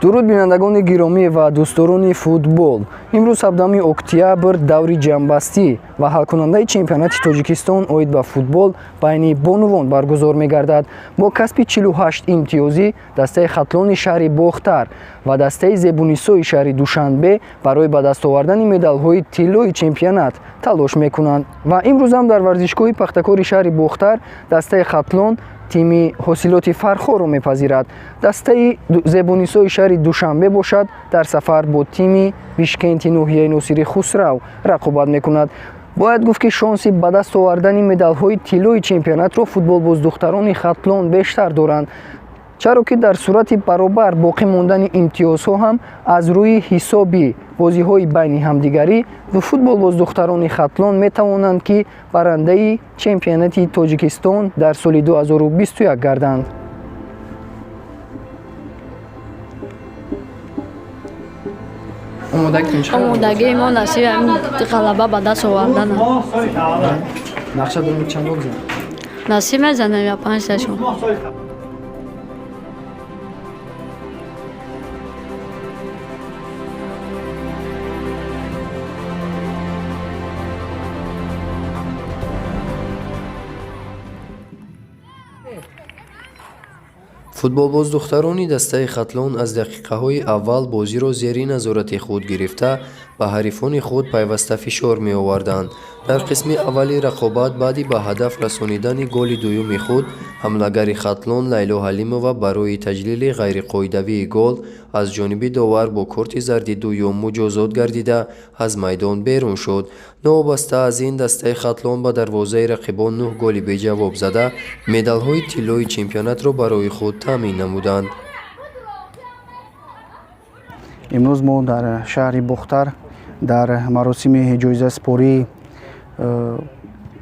дуруд бинандагони гиромӣ ва дӯстдорони футбол. Имрӯз 7 октябр даври ҷамъбастӣ ва ҳалкунандаи чемпионати Тоҷикистон оид ба футбол байни бонувон баргузор мегардад. Бо касби 48 имтиёзӣ дастаи хатлони шаҳри Бохтар ва дастаи зебунисои шаҳри Душанбе барои ба даст овардани медалҳои тиллои чемпионат талош мекунанд. Ва имрӯзам дар варзишгоҳи пахтакори шаҳри Бохтар дастаи хатлон тими ҳосилоти фархоро мепазирад. Дастаи зебунисои шаҳри Душанбе бошад дар сафар бо тими Бишкенти ноҳияи Носири Хусрав рақобат мекунад. бояд гуфт ки шонси ба даст овардани медалҳои тиллои чемпионатро футболбоздухтарони хатлон бештар доранд, чаро ки дар сурати баробар боқӣ мондани имтиёзҳо ҳам аз рӯи ҳисоби бозиҳои байни ҳамдигарӣ футболбоздухтарони хатлон метавонанд ки барандаи чемпионати Тоҷикистон дар соли 2021 гарданд. омодагии мо насиби ғалаба ба даст овардан. Нақша дорем чанд гол бизанем? Насиб мезанем я 5-6. футболбоздухтарони дастаи хатлон аз дақиқаҳои аввал бозиро зери назорати худ гирифта ба ҳарифони худ пайваста фишор меоварданд. дар қисми аввали рақобат баъди ба ҳадаф расонидани голи дуюми худ ҳамлагари хатлон Лайло Ҳалимова барои таҷлили ғайриқоидавии гол аз ҷониби довар бо корти зарди дуюм муҷозот гардида аз майдон берун шуд. новобаста аз ин дастаи хатлон ба дарвозаи рақибон 9 голи беҷавоб зада медалҳои тиллои чемпионатро барои худ таъмин намуданд. имрӯз мо дар шаҳри Бохтар дар маросими ҷоизаспории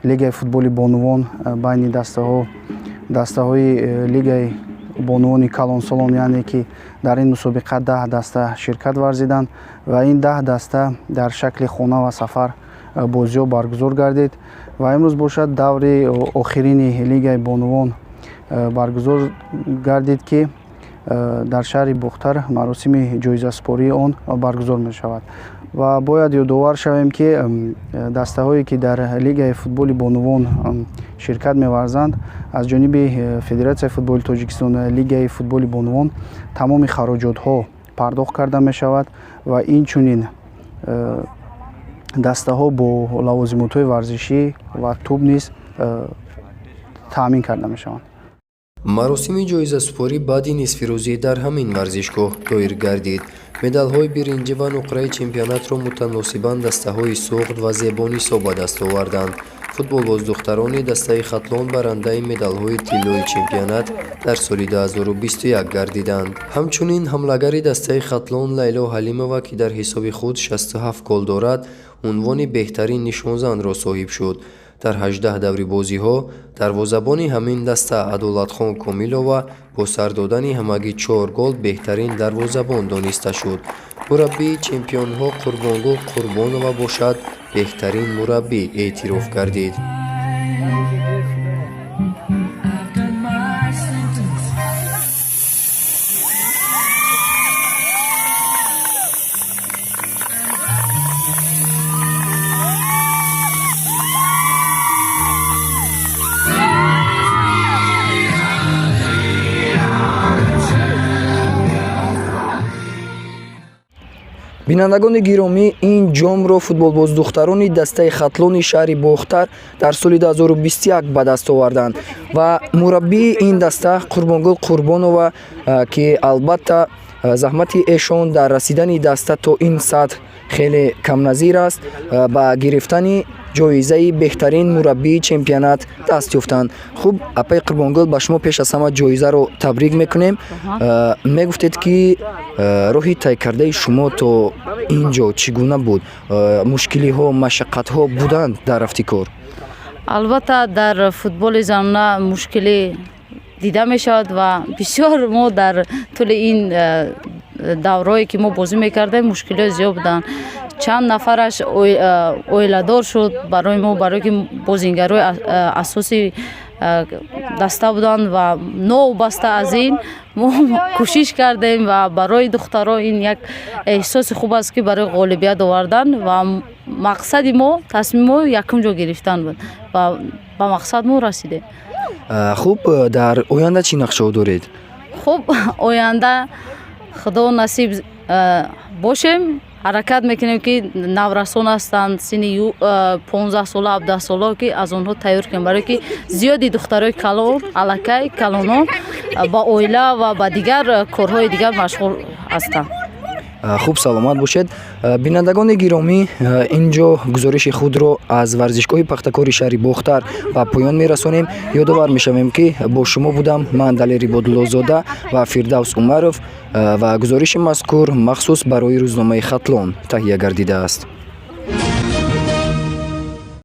лигаи футболи бонувон байни дастаҳои лигаи бонувони Калонсолон, яъне ки дар ин мусобиқа 10 даста ширкат варзиданд ва ин 10 даста дар шакли хона ва сафар бозиҳо баргузор гардид ва имрӯз бошад даври охирини лигаи бонувон баргузор гардид ки дар шаҳри Бохтар маросими ҷоизаспории он баргузор мешавад. ва бояд ёдовар шавем ки дастаҳое ки дар лигаи футболи бонувон ширкат меварзанд аз ҷониби Федератсияи футболи Тоҷикистон лигаи футболи бонувон тамоми хароҷотҳо пардохт карда мешавад ва инчунин дастаҳо бо лавозимотҳои варзишӣ ва тӯб низ таъмин карда мешаванд. маросими ҷоизасупорӣ баъди нисфирӯзӣ дар ҳамин варзишгоҳ доир гардид. медалҳои биринҷӣ ва нуқраи чемпионатро мутаносибан дастаҳои суғд ва зебонисо ба даст оварданд. футболбоздухтарони дастаи хатлон барандаи медалҳои тиллои чемпионат дар соли 2021 гардиданд. ҳамчунин ҳамлагари дастаи хатлон Лайло Ҳалимова ки дар ҳисоби худ 67 гол дорад унвони беҳтарин нишонзанро соҳиб шуд. дар 18 даври бозиҳо дарвозабони ҳамин даста Адолатхон Комилова бо сар додани ҳамагӣ 4 гол беҳтарин дарвозабон дониста шуд. мураббии чемпионҳо Қурбонгул Қурбонова бошад беҳтарин мураббӣ эътироф гардид. бинандагони гиромӣ, ин ҷомро футболбоздухтарони дастаи хатлони шаҳри Бохтар дар соли 2021 ба даст оварданд ва мураббии ин даста Қурбонгул Қурбонова ки албатта заҳмати эшон дар расидани даста то ин сатҳ хеле камназир аст, ба гирифтани ҷоизаи беҳтарин мураббии чемпионат даст ёфтанд. хуб, апай Қурбонгул, ба шумо пеш аз ҳама ҷоизаро табрик мекунем. мегуфтед ки роҳи тайкардаи шумо то ин ҷо чӣ гуна буд? мушкилиҳо, машаққатҳо буданд дар рафти кор? албатта дар футболи занона мушкилӣ дида мешавад ва бисёр мо дар тӯли ин даврое ки мо бозӣ мекардем мушкилиҳои зиёд буданд. чанд нафараш оиладор шуд барои мо, барое ки бозингарои асоси даста буданд ва новобаста аз ин мо кӯшиш кардем ва барои духтаро ин як эҳсоси хуб аст ки барои ғолибият овардан ва мақсади мо тасмимо якум ҷо гирифтан буд ва ба мақсад мо расидем. хуб, дар оянда чӣ нақшаҳо доред? хуб, оянда худо насиб бошем, ҳаракат мекунем ки наврасон ҳастанд синни 15 сола 17 сола ки аз онҳо тайёр кунем, барое ки зиёди духтарои калон аллакай калонон ба оила ва ба дигар корҳои дигар машғул ҳастанд. хуб, саломат бошед. Бинандагони гиромӣ, инҷо гузориши худро аз варзишгоҳи пахтакори шаҳри Бохтар ба поён мерасонем. ёдовар мешавем ки бо шумо будам ман Далери Бодуллозода ва Фирдавс Умаров ва гузориши мазкур махсус барои рӯзномаи Хатлон таҳия гардидааст.